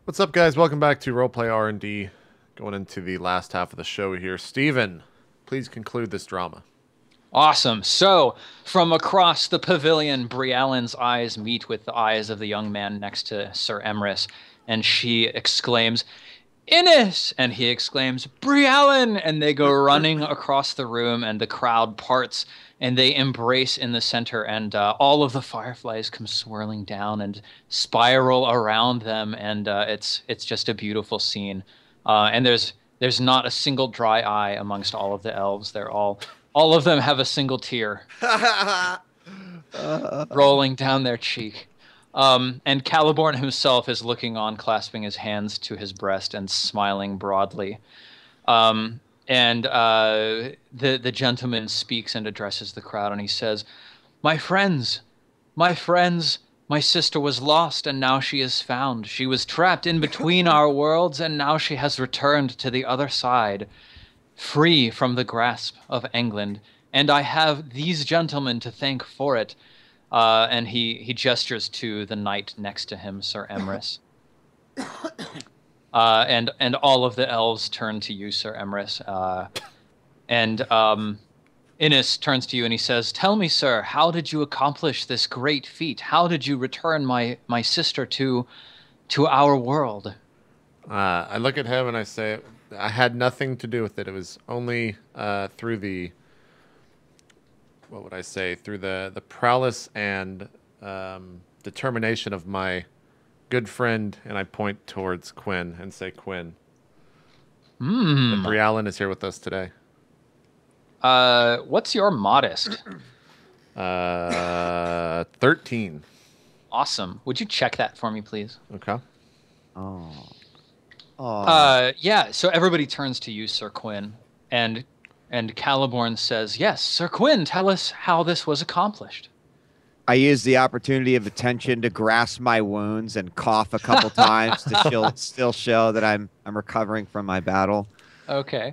What's up, guys? Welcome back to RollPlay R&D. Going into the last half of the show here. Steven, please conclude this drama. Awesome. So, from across the pavilion, Briallen's eyes meet with the eyes of the young man next to Sir Emrys, and she exclaims, Innis! And he exclaims, Briallen! And they go running across the room, and the crowd parts, and they embrace in the center, and all of the fireflies come swirling down and spiral around them, and it's just a beautiful scene. And there's not a single dry eye amongst all of the elves. They're all of them have a single tear rolling down their cheek. And Caliborn himself is looking on, clasping his hands to his breast and smiling broadly. And the gentleman speaks and addresses the crowd, and he says, my friends, my sister was lost, and now she is found. She was trapped in between our worlds, and now she has returned to the other side, free from the grasp of England, and I have these gentlemen to thank for it. And he gestures to the knight next to him, Sir Emrys. And all of the elves turn to you, Sir Emrys. And Innis turns to you and he says, tell me, sir, how did you accomplish this great feat? How did you return my sister to our world? I look at him and I say, I had nothing to do with it. It was only through the, what would I say, through the prowess and determination of my good friend, and I point towards Quinn and say, Quinn. Briallen is here with us today. What's your modest? 13. Awesome. Would you check that for me, please? Okay. Yeah, so everybody turns to you, Sir Quinn, and Caliborn says, yes, Sir Quinn, tell us how this was accomplished. I use the opportunity of attention to grasp my wounds and cough a couple times to still show that I'm recovering from my battle. Okay.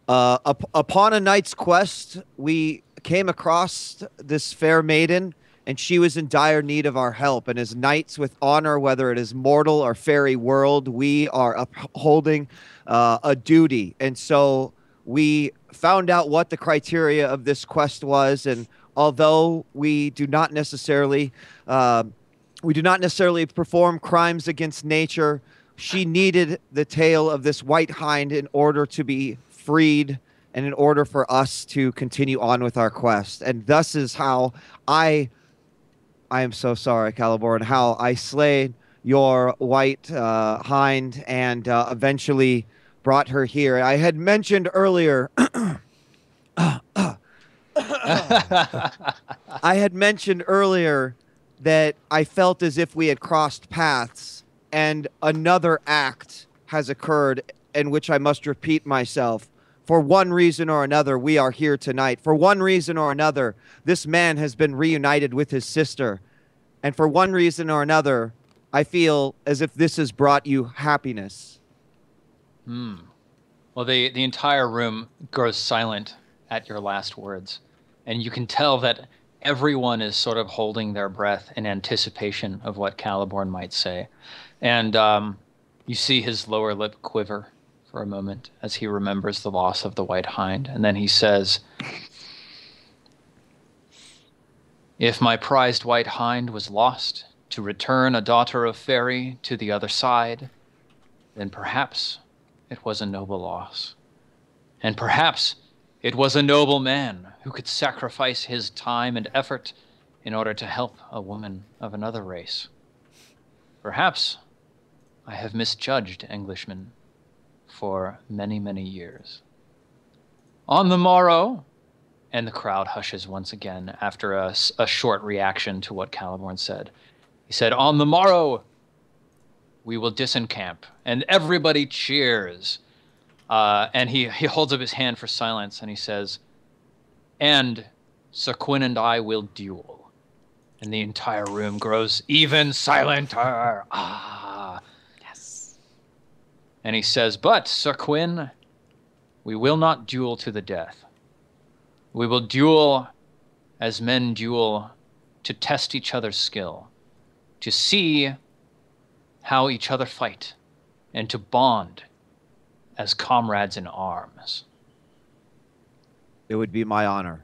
Upon a night's quest, we came across this fair maiden, and she was in dire need of our help. And as knights with honor, whether it is mortal or fairy world, we are upholding a duty. And so we found out what the criteria of this quest was, and although we do not necessarily perform crimes against nature, she needed the tail of this white hind in order to be freed and in order for us to continue on with our quest. And thus is how I am so sorry, Caliborn, how I slayed your white hind and eventually brought her here. I had mentioned earlier that I felt as if we had crossed paths, and another act has occurred in which I must repeat myself. For one reason or another, we are here tonight. For one reason or another, this man has been reunited with his sister. And for one reason or another, I feel as if this has brought you happiness. Well, the entire room grows silent at your last words. And you can tell that everyone is sort of holding their breath in anticipation of what Caliborn might say. And you see his lower lip quiver for a moment as he remembers the loss of the white hind. And then he says, if my prized white hind was lost to return a daughter of fairy to the other side, then perhaps it was a noble loss. And perhaps it was a noble man who could sacrifice his time and effort in order to help a woman of another race. Perhaps I have misjudged Englishmen for many, many years. On the morrow, and the crowd hushes once again after a short reaction to what Caliborn said. He said, on the morrow, we will disencamp, and everybody cheers. And he holds up his hand for silence, and he says, and Sir Quinn and I will duel. And the entire room grows even silenter. Yes. And he says, but, Sir Quinn, we will not duel to the death. We will duel as men duel to test each other's skill, to see how each other fight and to bond as comrades in arms. It would be my honor.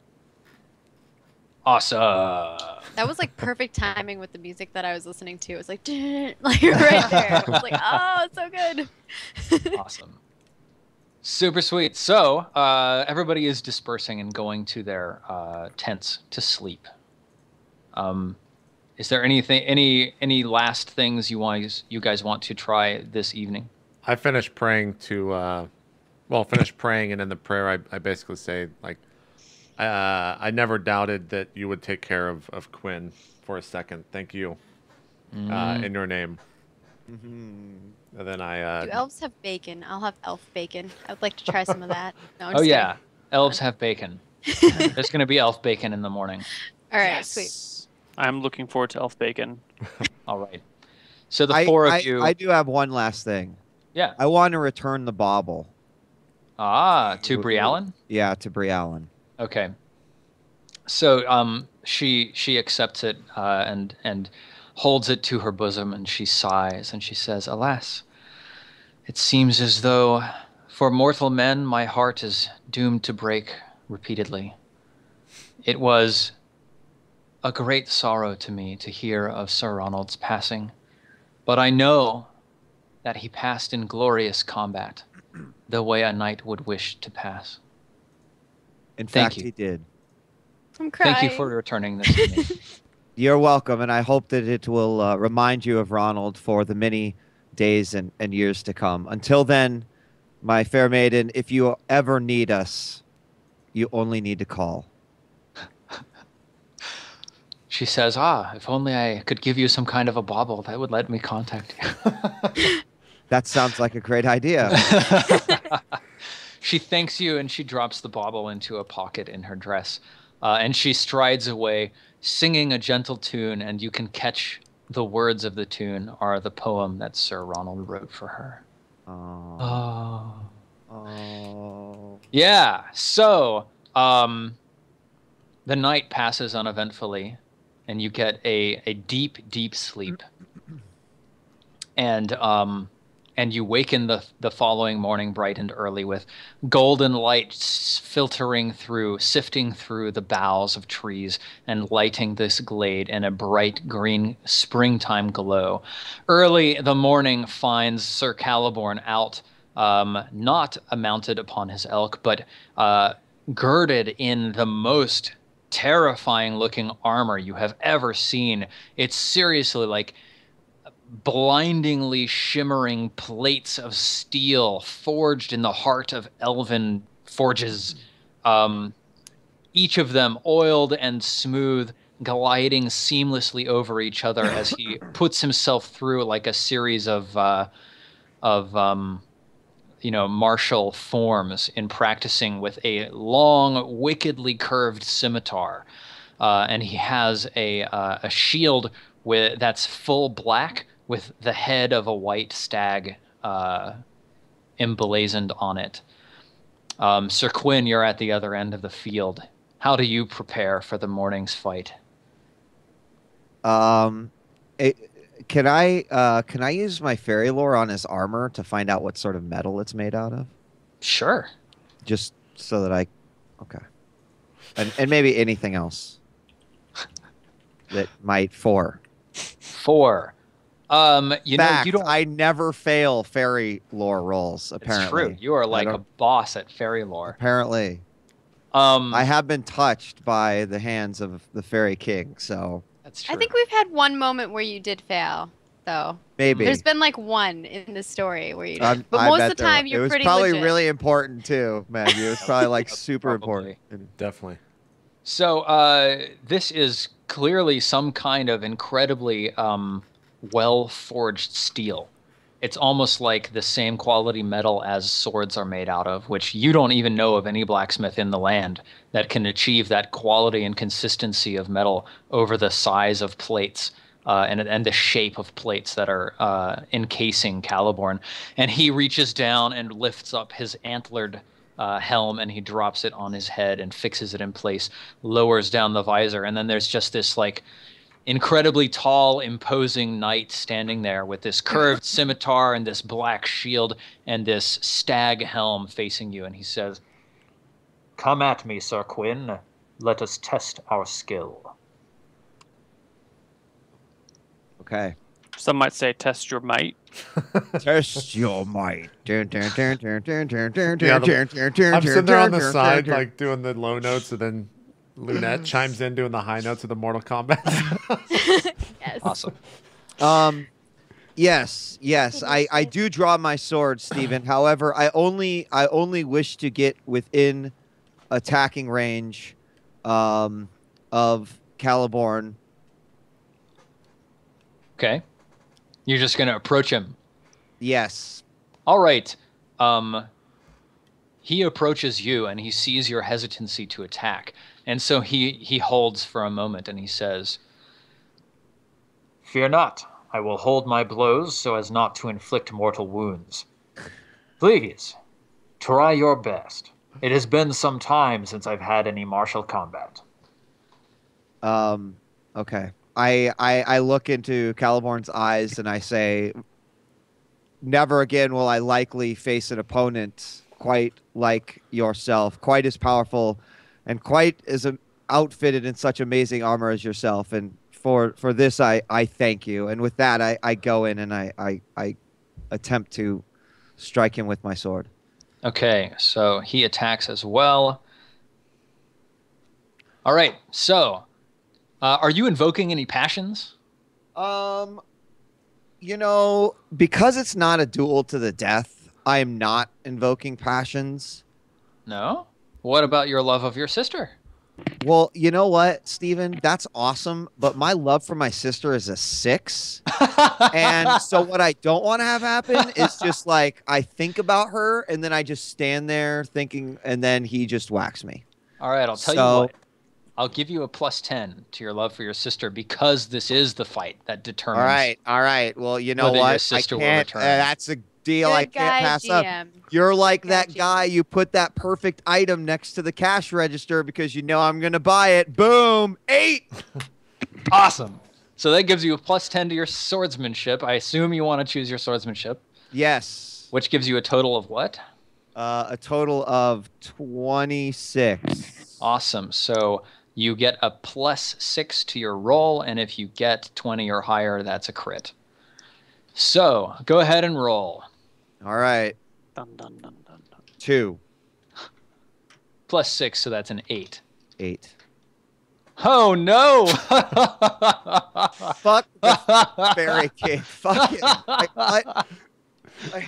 Awesome. That was like perfect timing with the music that I was listening to. It was like, like right there. I was like, oh, it's so good. Awesome. Super sweet. So everybody is dispersing and going to their tents to sleep. Is there any last things you guys want to try this evening? I finished praying to, finished praying, and in the prayer, I basically say, like, I never doubted that you would take care of Quinn for a second. Thank you, in your name. Mm-hmm. And then Do elves have bacon? I'll have elf bacon. I would like to try some of that. No, I'm oh just yeah, kidding. elves have bacon. There's going to be elf bacon in the morning. All right, Yes. sweet. I'm looking forward to elf bacon. All right. So the four of you. I do have one last thing. Yeah. I want to return the bauble. To Briallen? Yeah, to Briallen. Okay. So she accepts it and holds it to her bosom, and she sighs and she says, "Alas, it seems as though for mortal men my heart is doomed to break repeatedly. It was a great sorrow to me to hear of Sir Ronald's passing, but I know that he passed in glorious combat, the way a knight would wish to pass." In Thank fact, you. he did. I'm crying. Thank you for returning this to me. You're welcome, and I hope that it will remind you of Ronald for the many days and years to come. Until then, my fair maiden, if you ever need us, you only need to call. She says, if only I could give you some kind of a bauble that would let me contact you. That sounds like a great idea. She thanks you, and she drops the bauble into a pocket in her dress. And she strides away, singing a gentle tune, and you can catch the words of the tune are the poem that Sir Ronald wrote for her. Oh. Oh. Oh. Yeah, so the night passes uneventfully, and you get a deep, deep sleep. And you waken the following morning bright and early with golden light filtering through, sifting through the boughs of trees and lighting this glade in a bright green springtime glow. Early the morning finds Sir Caliborn out, not mounted upon his elk, but girded in the most terrifying looking armor you have ever seen. It's seriously like blindingly shimmering plates of steel forged in the heart of elven forges, each of them oiled and smooth, gliding seamlessly over each other as he puts himself through like a series of martial forms in practicing with a long, wickedly curved scimitar, and he has a shield that's full black, with the head of a white stag emblazoned on it. Sir Quinn, you're at the other end of the field. How do you prepare for the morning's fight? Can I use my fairy lore on his armor to find out what sort of metal it's made out of? Sure. Just so that okay. And maybe anything else that might Four. You Fact, don't. I never fail fairy lore rolls, apparently. It's true. You are like a boss at fairy lore. Apparently. I have been touched by the hands of the fairy king, so. That's true. I think we've had one moment where you did fail, though. Maybe. There's been like one in the story where you did. But I most bet of the there time, was. you're pretty It was probably legit. really important, too, Maggie. It was probably like super Probably. important. Definitely. So this is clearly some kind of incredibly well-forged steel. It's almost like the same quality metal as swords are made out of, which you don't even know of any blacksmith in the land that can achieve that quality and consistency of metal over the size of plates and the shape of plates that are encasing Caliborn. And he reaches down and lifts up his antlered helm, and he drops it on his head and fixes it in place, lowers down the visor, and then there's just this like incredibly tall, imposing knight standing there with this curved scimitar and this black shield and this stag helm facing you. And he says, "Come at me, Sir Quinn. Let us test our skill." Okay. Some might say test your might. Test your might. I'm sitting there on the side, like doing the low notes, and then Lunette chimes in doing the high notes of the Mortal Kombat. Yes. Awesome. Yes. I do draw my sword, Steven. However, I only wish to get within attacking range of Caliborn. Okay. You're just going to approach him. Yes. All right. He approaches you and he sees your hesitancy to attack. And so he holds for a moment and he says, "Fear not. I will hold my blows so as not to inflict mortal wounds. Please, try your best. It has been some time since I've had any martial combat." Okay. I look into Caliborn's eyes and I say, "Never again will I likely face an opponent quite like yourself, quite as powerful and quite as outfitted in such amazing armor as yourself. And for this, I thank you." And with that, I go in and I attempt to strike him with my sword. Okay, so he attacks as well. All right, so are you invoking any passions? Because it's not a duel to the death, I am not invoking passions. No? What about your love of your sister? Well, you know what, Steven? That's awesome, but my love for my sister is a 6. And so what I don't want to have happen is just like I think about her and then I just stand there thinking and then he just whacks me. All right, I'll tell you what. I'll give you a +10 to your love for your sister because this is the fight that determines. All right. Well, you know whether what? your sister I will can't. return. That's a deal I Good can't guy, pass GM. up. You're like Good that guy, guy. You put that perfect item next to the cash register because you know I'm gonna buy it. Boom, 8. Awesome. So that gives you a +10 to your swordsmanship. I assume you want to choose your swordsmanship. Yes. Which gives you a total of what? A total of 26. Awesome. So you get a +6 to your roll, and if you get 20 or higher, that's a crit. So go ahead and roll. All right. Dun, dun, dun, dun, dun. 2. +6, so that's an 8. 8. Oh no! Fuck the fairy king. Fuck it.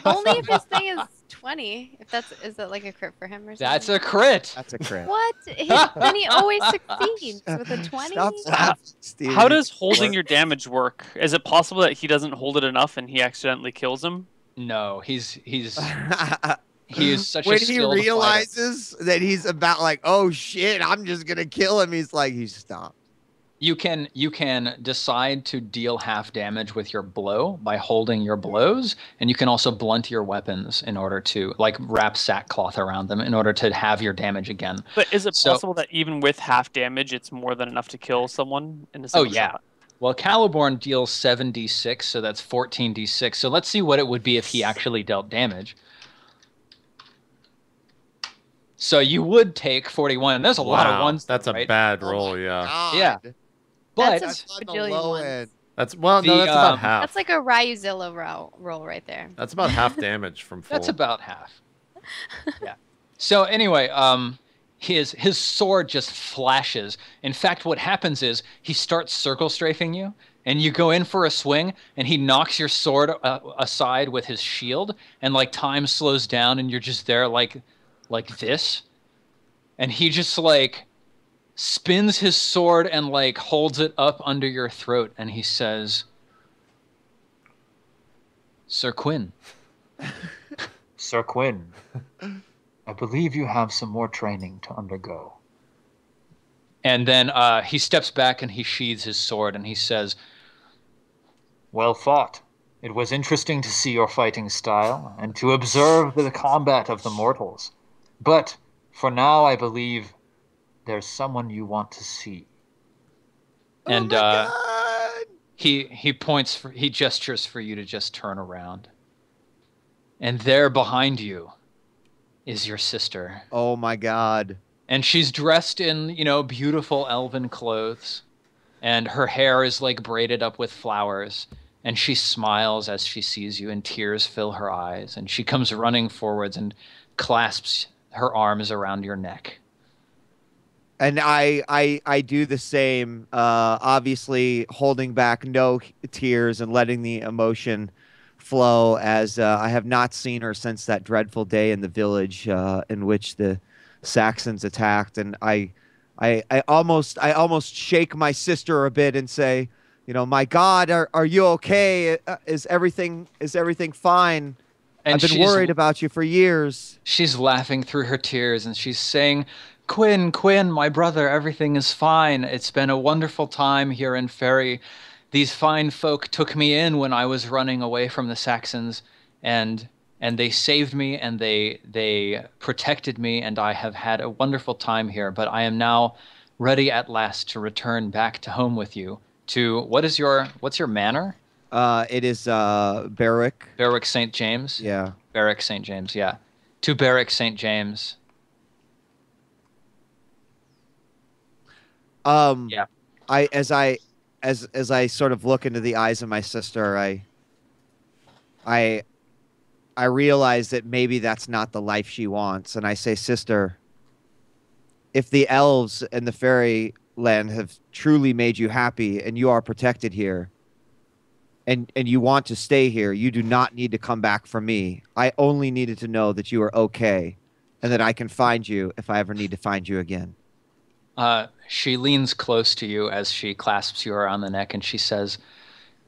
Only if his thing is 20. Is that like a crit for him or something? That's a crit. That's a crit. What? Then he always succeeds with a 20. Stop laughing, Steve. How does holding your damage work? Is it possible that he doesn't hold it enough and he accidentally kills him? No, he is such a when skilled he realizes that he's about like, oh shit, I'm just gonna kill him. He's like, he's stopped. You can decide to deal half damage with your blow by holding your blows, and you can also blunt your weapons in order to like wrap sackcloth around them in order to have your damage again. But is it possible that even with half damage, it's more than enough to kill someone in a single shot? Well, Caliborn deals 7d6, so that's 14d6. So let's see what it would be if he actually dealt damage. So you would take 41. There's a lot of ones. That's right? a bad roll, yeah. God. Yeah. But That's on the bajillion low ones. end. That's that's about half. That's like a Ryuzilla roll right there. That's about half damage from full. that's about half. Yeah. So anyway, his sword just flashes. In fact, what happens is he starts circle strafing you, and you go in for a swing, and he knocks your sword aside with his shield, and like time slows down, and you're just there like this, and he just like spins his sword and like holds it up under your throat, and he says, "Sir Quinn." Sir Quinn, I believe you have some more training to undergo. And then he steps back and he sheathes his sword and he says, "Well fought. It was interesting to see your fighting style and to observe the combat of the mortals. But for now, I believe there's someone you want to see." Oh And my God. He gestures for you to just turn around. And there behind you is your sister. Oh my God. And she's dressed in, beautiful elven clothes. And her hair is like braided up with flowers. And she smiles as she sees you, and tears fill her eyes. And she comes running forwards and clasps her arms around your neck. And I do the same, obviously holding back no tears and letting the emotion flow, as I have not seen her since that dreadful day in the village in which the Saxons attacked. And I almost shake my sister a bit and say, my God, are you okay? Is everything fine? And I've been worried about you for years. She's laughing through her tears, and she's saying, Quinn, my brother, everything is fine. It's been a wonderful time here in Ferry. These fine folk took me in when I was running away from the Saxons, and they saved me, and they protected me, and I have had a wonderful time here. But I am now ready at last to return back to home with you. To what's your manor? It is Berwick. Berwick St. James? Yeah. Berwick St. James, yeah. To Berwick St. James. Yeah. As I sort of look into the eyes of my sister, I realize that maybe that's not the life she wants, and I say, sister, if the elves and the fairyland have truly made you happy and you are protected here, and you want to stay here, you do not need to come back for me. I only needed to know that you are okay and that I can find you if I ever need to find you again. She leans close to you as she clasps you around the neck, and she says,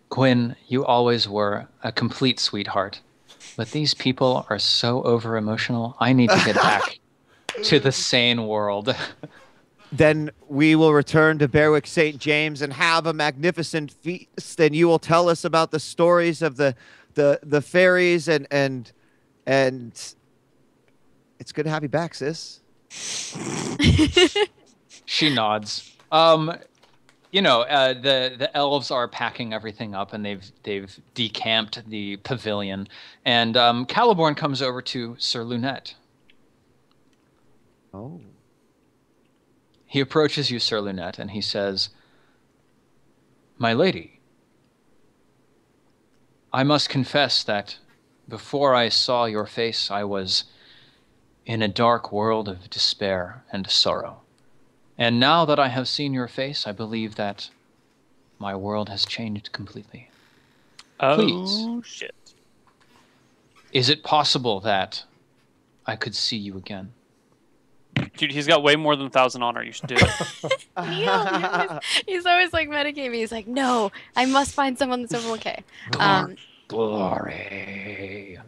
Quinn, you always were a complete sweetheart, but these people are so over-emotional. I need to get back to the sane world. Then we will return to Berwick St. James and have a magnificent feast, and you will tell us about the stories of the fairies, and it's good to have you back, sis. She nods. The elves are packing everything up, and they've decamped the pavilion, and Caliborn comes over to Sir Lunette. Oh. He approaches you, Sir Lunette, and he says, My lady, I must confess that before I saw your face, I was in a dark world of despair and sorrow. And now that I have seen your face, I believe that my world has changed completely. Please. Oh, shit. Is it possible that I could see you again? Dude, he's got way more than 1,000 honor. You should do it. Neal, he's always like metagaming. He's like, no, I must find someone that's okay. Glory.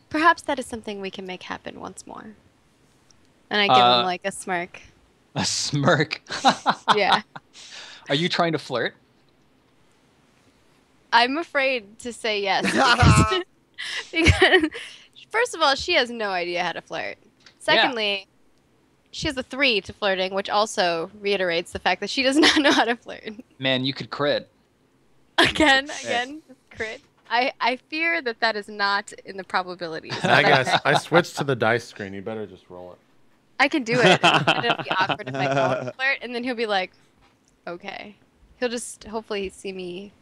Perhaps that is something we can make happen once more. And I give him like a smirk. A smirk? Yeah. Are you trying to flirt? I'm afraid to say yes. Because first of all, she has no idea how to flirt. Secondly, she has a 3 to flirting, which also reiterates the fact that she does not know how to flirt. Man, you could crit. Again, crit. I fear that is not in the probabilities. I guess I switched to the dice screen. You better just roll it. I can do it. And it'll be awkward if I don't flirt, and then he'll be like, okay. He'll just hopefully see me.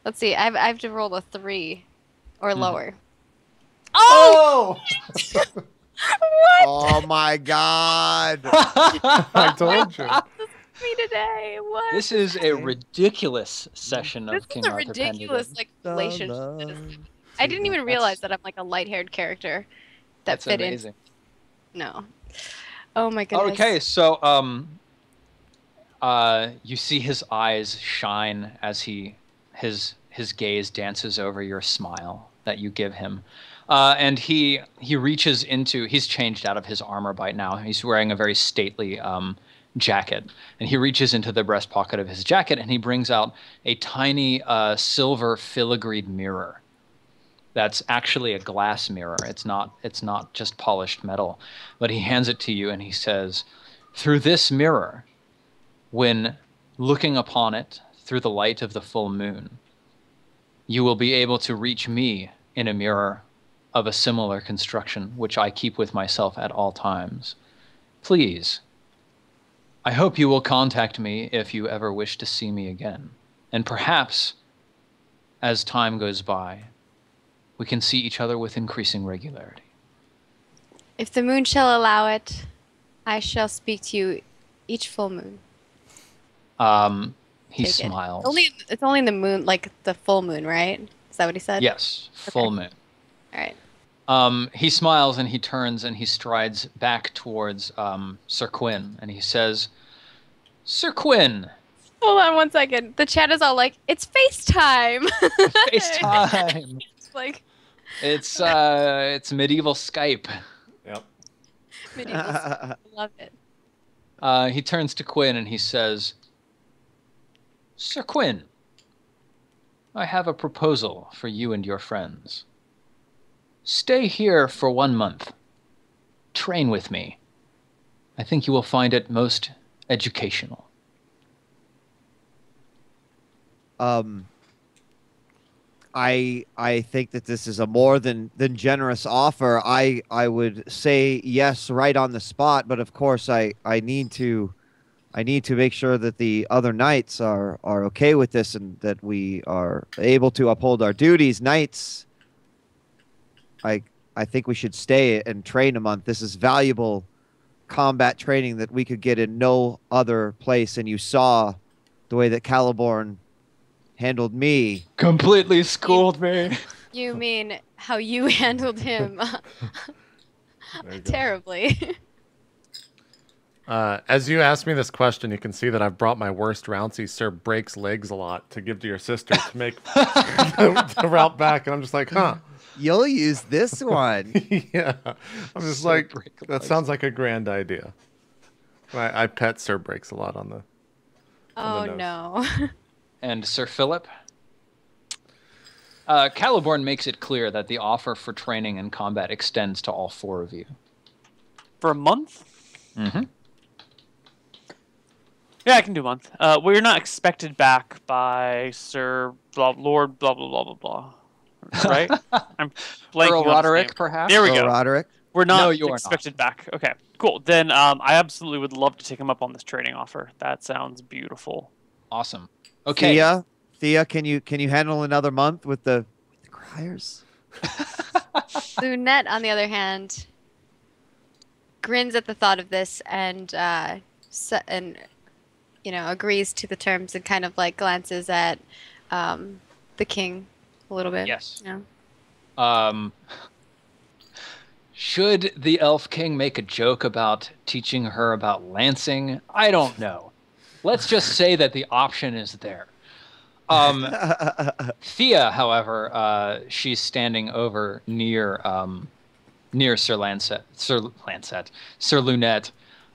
Let's see. I have to roll a 3 or lower. Oh! What? Oh my God! I told you. Me today. What? This is a ridiculous session of King Arthur This is a ridiculous Pendragon. relationship. I didn't even realize that I'm like a light-haired character that That's fit amazing. in. No. Oh my goodness. Okay, so you see his eyes shine as his gaze dances over your smile that you give him. And he reaches into, he's changed out of his armor by now. He's wearing a very stately jacket. And he reaches into the breast pocket of his jacket and he brings out a tiny silver filigreed mirror. That's actually a glass mirror. It's not just polished metal. But he hands it to you and he says, through this mirror, when looking upon it through the light of the full moon, you will be able to reach me in a mirror of a similar construction, which I keep with myself at all times. Please, I hope you will contact me if you ever wish to see me again. And perhaps, as time goes by, we can see each other with increasing regularity. If the moon shall allow it, I shall speak to you each full moon. He Take it. smiles. It's only in the moon, like the full moon, right? Is that what he said? Yes, full moon. All right. He smiles and he turns and he strides back towards Sir Quinn, and he says, Sir Quinn. Hold on one second. The chat is all like, "It's FaceTime." FaceTime. It's It's medieval Skype. Yep. medieval. I love it. He turns to Quinn and he says, Sir Quinn, I have a proposal for you and your friends. Stay here for 1 month. Train with me. I think you will find it most educational. I think that this is a more than generous offer. I would say yes right on the spot, but of course I need to make sure that the other knights are okay with this and that we are able to uphold our duties. Knights, I think we should stay and train a month. This is valuable combat training that we could get in no other place, and you saw the way that Caliborn handled me. Completely schooled me. You mean how you handled him There you go. terribly? As you ask me this question, you can see that I've brought my worst Rouncy Sir breaks legs a lot to give to your sister to make the route back, and I'm just like, huh. You'll use this one. Yeah. I'm just Sir like, break that legs. sounds like a grand idea. I pet Sir breaks a lot on the Oh nose. no. And Sir Philip? Caliborn makes it clear that the offer for training and combat extends to all 4 of you. For a month? Mm-hmm. Yeah, I can do a month. Well, you're not expected back by Sir Lord blah blah blah blah blah. Right? I'm blanking Earl on his name. Roderick, perhaps? There we Earl go. Roderick. We're not No, you are not. expected back. Okay, cool. Then I absolutely would love to take him up on this training offer. That sounds beautiful. Awesome. Okay. Thea, can you handle another month with the criers? Lunette, on the other hand, grins at the thought of this and agrees to the terms and kind of like glances at the king a little bit. Yes. You know? Should the Elf King make a joke about teaching her about lancing? I don't know. Let's just say that the option is there. Thea, however, she's standing over near Sir Lunette,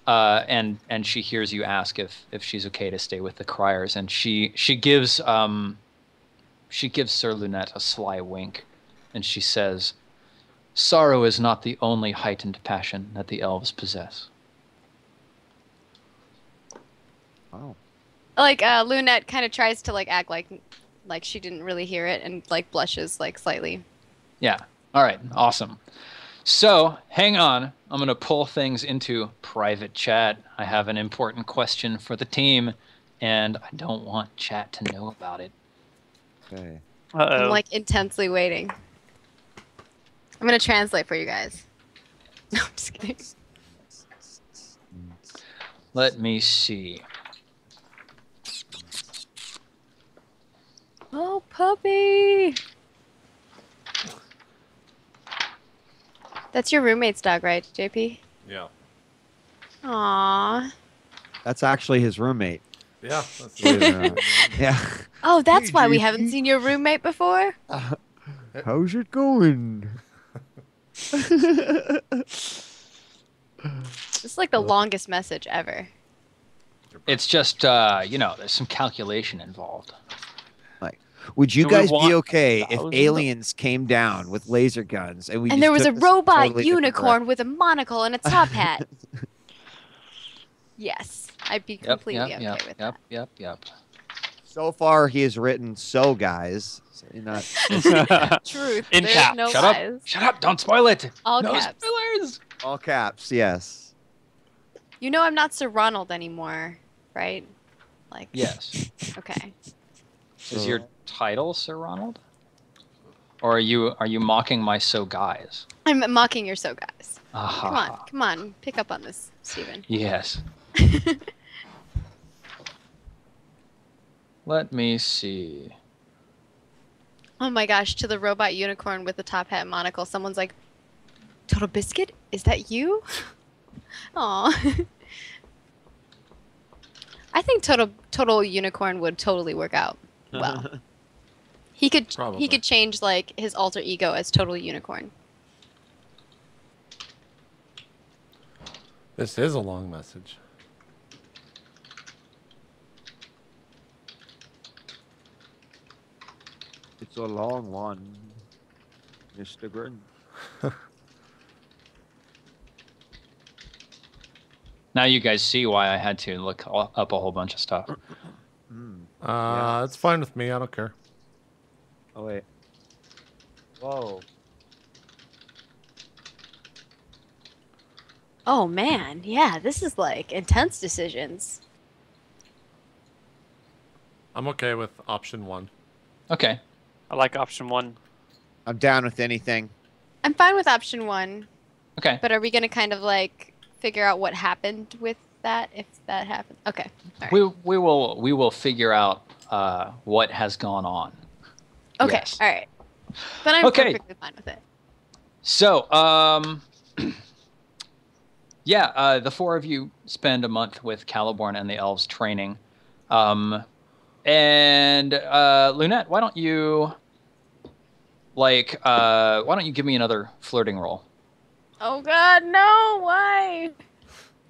and she hears you ask if she's okay to stay with the criers, and she gives Sir Lunette a sly wink, and she says, "Sorrow is not the only heightened passion that the elves possess." Oh. Like Lunette kind of tries to like act like she didn't really hear it and like blushes like slightly. Yeah. All right. Awesome. So hang on. I'm going to pull things into private chat. I have an important question for the team, and I don't want chat to know about it. Okay. Uh-oh. I'm like intensely waiting. I'm gonna translate for you guys. No, I'm just kidding. Let me see. Oh, puppy! That's your roommate's dog, right, JP? Yeah. Aww. That's actually his roommate. Yeah. Yeah. Oh, that's Hey, why we JP. haven't seen your roommate before? How's it going? This is like the longest message ever. It's just, there's some calculation involved. Would you Do we guys want be okay if 1,000? aliens came down with laser guns and we And just there was a took this in robot totally different unicorn with a monocle and a top hat. Yes, I'd be completely okay with that. Yep. So far, he has written "so guys." So you're not. Truth. In There's caps. no Shut lies. up! Shut up! Don't spoil it. All no caps. spoilers. All caps, yes. You know I'm not Sir Ronald anymore, right? Like. Yes. Okay. Is your title Sir Ronald? Or are you mocking my so guys? I'm mocking your so guys. Aha. Come on, pick up on this, Steven. Yes. Let me see. Oh my gosh, to the robot unicorn with the top hat and monocle, someone's like, Total Biscuit? Is that you? Aw. I think Total Unicorn would totally work out well. He could change like his alter ego as Total Unicorn. This is a long message. It's a long one, Mr. Grin. Now you guys see why I had to look up a whole bunch of stuff. It's fine with me. I don't care. Oh wait. Whoa. Oh man, yeah, this is like intense decisions. I'm okay with option 1. Okay. I like option 1. I'm down with anything. I'm fine with option 1, Okay. but are we gonna kind of like figure out what happened with that if that happened? Okay. All right. We will figure out what has gone on. Okay. Yes. All right. But I'm Okay. perfectly fine with it. So, yeah, the 4 of you spend a month with Caliborn and the elves training. And Lunette, why don't you give me another flirting roll? Oh God, no! Why?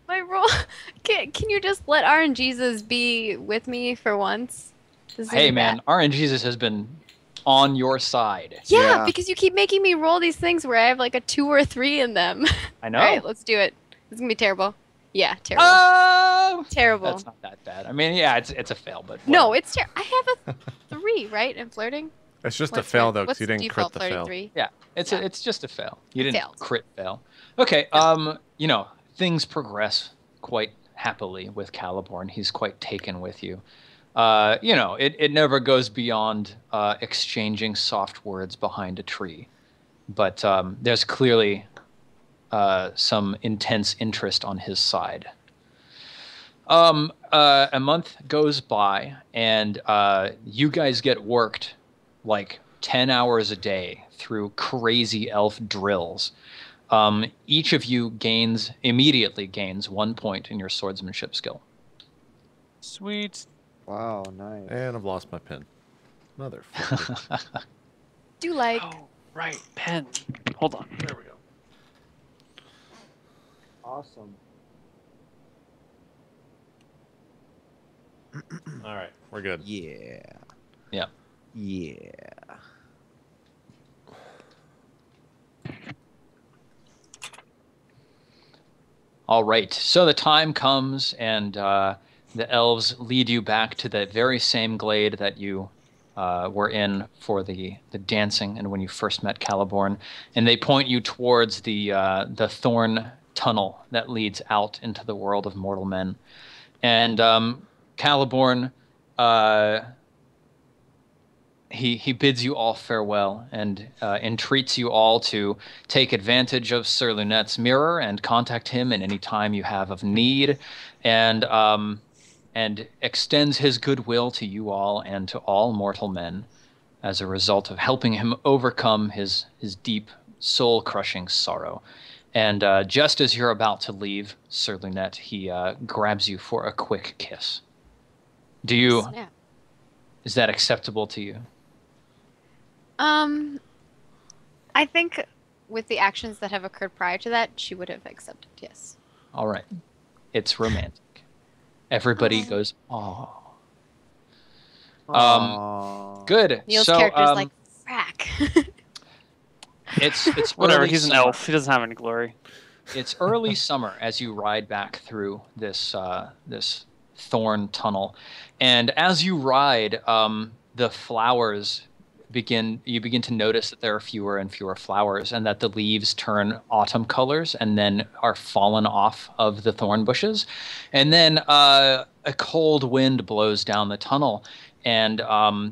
My roll. Can you just let RNGesus be with me for once? This Hey isn't man, bad. RNGesus has been on your side. Yeah, Yeah. because you keep making me roll these things where I have like a 2 or 3 in them. I know. All right, let's do it. This is gonna be terrible. Yeah, terrible. Terrible. That's not that bad. I mean, yeah, it's a fail, but No, whatever. it's terrible. I have a 3, right, in flirting. It's just a What's fail my- though, what's because you didn't crit default the flirting fail. 3? Yeah, it's just a fail. You didn't Failed. crit fail. Okay, things progress quite happily with Caliborn. He's quite taken with you. It never goes beyond exchanging soft words behind a tree. But there's clearly some intense interest on his side. A month goes by, and you guys get worked like 10 hours a day through crazy elf drills. Each of you immediately gains 1 point in your swordsmanship skill. Sweet. Wow, nice. And I've lost my pen. Motherfucker. Do like. Oh, right. Pen. Hold on. There we go. Awesome. All right, we're good. Yeah. Yeah. Yeah. All right. So the time comes, and the elves lead you back to the very same glade that you were in for the dancing and when you first met Caliborn, and they point you towards the thorn tunnel that leads out into the world of mortal men. And Caliborn, he bids you all farewell and entreats you all to take advantage of Sir Lunette's mirror and contact him in any time you have of need, and extends his goodwill to you all and to all mortal men as a result of helping him overcome his deep, soul-crushing sorrow. And just as you're about to leave, Sir Lunette, he grabs you for a quick kiss. Snap. Is that acceptable to you? I think with the actions that have occurred prior to that, she would have accepted. Yes. All right. It's romantic. Everybody goes, "Aw." Good. Neal's so, character's like, frack. it's Whatever. early He's an summer. elf. He doesn't have any glory. It's early summer as you ride back through this thorn tunnel. And as you ride, the flowers you begin to notice that there are fewer and fewer flowers, and that the leaves turn autumn colors and then are fallen off of the thorn bushes. And then a cold wind blows down the tunnel, and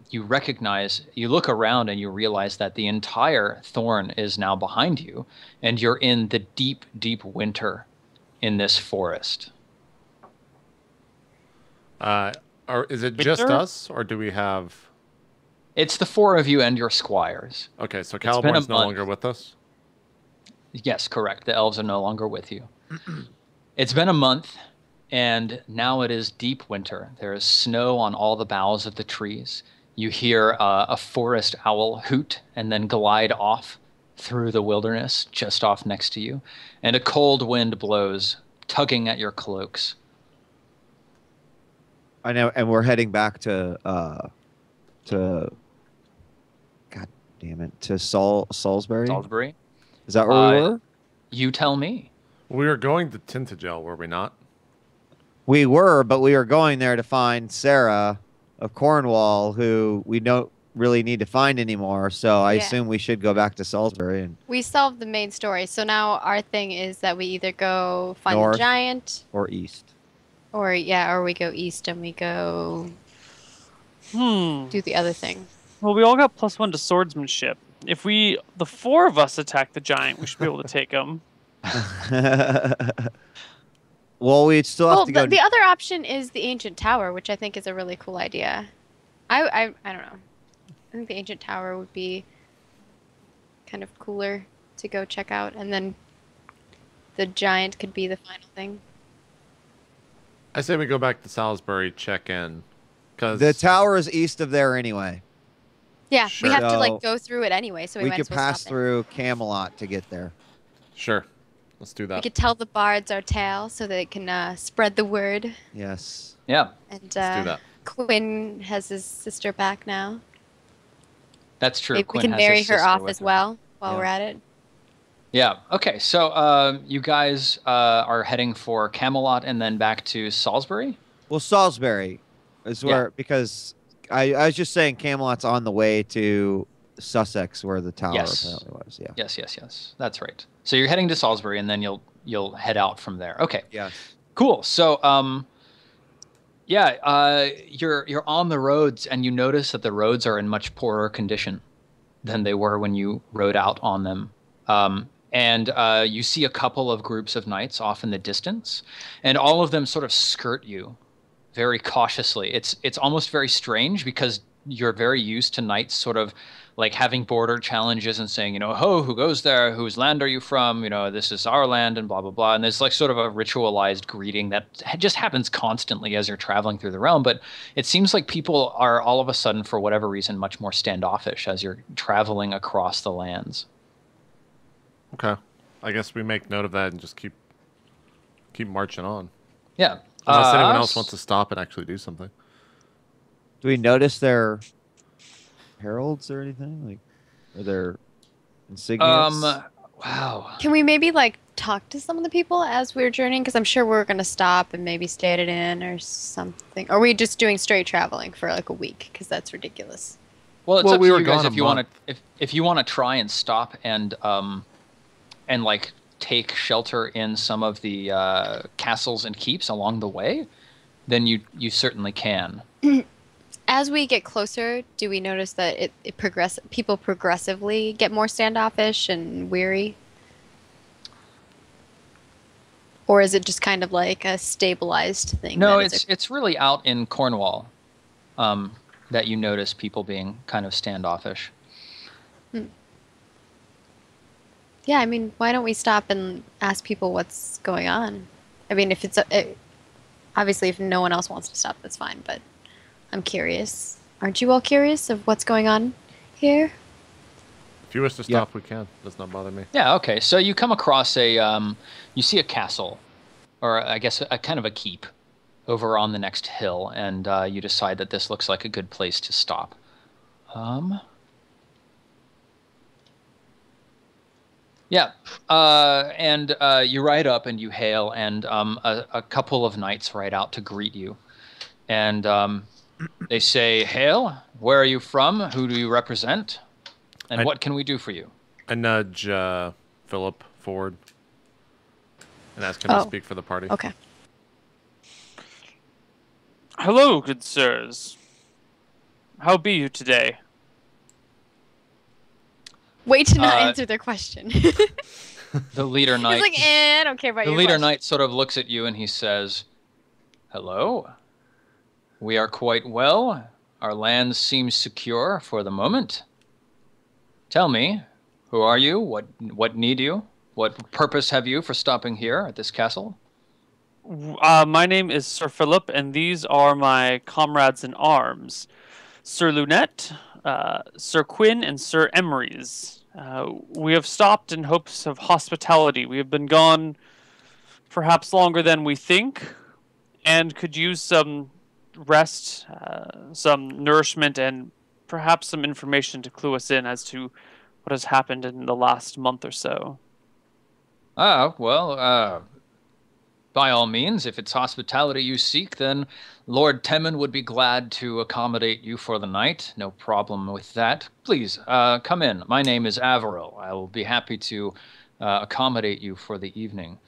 you look around and you realize that the entire thorn is now behind you, and you're in the deep, deep winter in this forest. Or is it just us, or do we have... It's the four of you and your squires. Okay, so Caliborn's no longer with us? Yes, correct. The elves are no longer with you. It's been a month, and now it is deep winter. There is snow on all the boughs of the trees. You hear a forest owl hoot and then glide off through the wilderness just off next to you. And a cold wind blows, tugging at your cloaks. I know, and we're heading back to God damn it, to Salisbury. Salisbury. Is that where we were? You tell me. We were going to Tintagel, were we not? We were, but we were going there to find Sarah of Cornwall, who we don't really need to find anymore. So I assume we should go back to Salisbury. And we solved the main story. So now our thing is that we either go find the giant or east. Or we go east and we go do the other thing. Well, we all got +1 to swordsmanship. If the four of us attack the giant, we should be able to take him. Well, we'd still have to go. The other option is the ancient tower, which I think is a really cool idea. I don't know. I think the ancient tower would be kind of cooler to go check out, and then the giant could be the final thing. I say we go back to Salisbury, check in, because the tower is east of there anyway. Yeah, Sure. we have to like go through it anyway, so we might could as well pass stop through Camelot to get there. Sure, let's do We that. could tell the bards our tale so they can spread the word. Yes. Yeah, And Let's do that. Quinn has his sister back now. that's true. Maybe we Quinn can has marry his her sister off with as her. well while Yeah. we're at it. Yeah. Okay. So you guys are heading for Camelot and then back to Salisbury. Well, Salisbury is where, because I was just saying Camelot's on the way to Sussex, where the tower apparently was. Yeah. Yes. That's right. So you're heading to Salisbury, and then you'll head out from there. Okay. Yes. Cool. So you're on the roads, and you notice that the roads are in much poorer condition than they were when you rode out on them. And you see a couple of groups of knights off in the distance, and all of them sort of skirt you very cautiously. It's almost very strange because you're very used to knights sort of like having border challenges and saying, ho, who goes there? Whose land are you from? This is our land and blah, blah, blah. And there's like sort of a ritualized greeting that just happens constantly as you're traveling through the realm. But it seems like people are all of a sudden, for whatever reason, much more standoffish as you're traveling across the lands. Okay, I guess we make note of that and just keep marching on. Yeah. Unless anyone else wants to stop and actually do something. Do we notice their heralds or anything? Like, are there insignias? Wow. Can we maybe like talk to some of the people as we're journeying? Because I'm sure we're gonna stop and maybe stay at an inn or something. Or are we just doing straight traveling for like a week? Because that's ridiculous. Well, it's up we to were you guys gone if a you want month. to if you want to try and stop and like take shelter in some of the castles and keeps along the way, then you certainly can. As we get closer, do we notice that people progressively get more standoffish and weary? Or is it just kind of like a stabilized thing? No, that is it's really out in Cornwall that you notice people being kind of standoffish. Yeah, I mean, why don't we stop and ask people what's going on? I mean, if obviously if no one else wants to stop, that's fine, but I'm curious. Aren't you all curious of what's going on here? If you wish to stop, we can. Does not bother me. Yeah, okay. So you come across you see a castle, or I guess a kind of a keep over on the next hill, and you decide that this looks like a good place to stop. Yeah, and you ride up and you hail, and a couple of knights ride out to greet you. And they say, "Hail, where are you from? Who do you represent? And what can we do for you?" I nudge Philip forward and ask him to speak for the party. Okay. Hello, good sirs. How be you today? Way to not answer their question. The leader knight. He's like, I don't care about The your leader question. knight sort of looks at you and he says, "Hello. We are quite well. Our land seems secure for the moment. Tell me, who are you? What need you? What purpose have you for stopping here at this castle?" My name is Sir Philip, and these are my comrades in arms, Sir Lunette, Sir Quinn, and Sir Emerys. We have stopped in hopes of hospitality. We have been gone perhaps longer than we think, and could use some rest, some nourishment, and perhaps some information to clue us in as to what has happened in the last month or so. Well, by all means, if it's hospitality you seek, then Lord Temmin would be glad to accommodate you for the night. No problem with that. Please, come in. My name is Averill. I will be happy to accommodate you for the evening.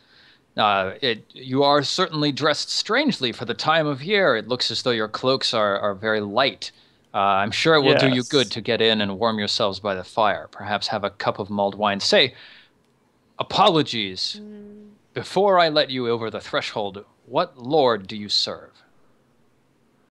You are certainly dressed strangely for the time of year. It looks as though your cloaks are very light. I'm sure it will do you good to get in and warm yourselves by the fire. Perhaps have a cup of mulled wine. Say, apologies. Before I let you over the threshold, what lord do you serve?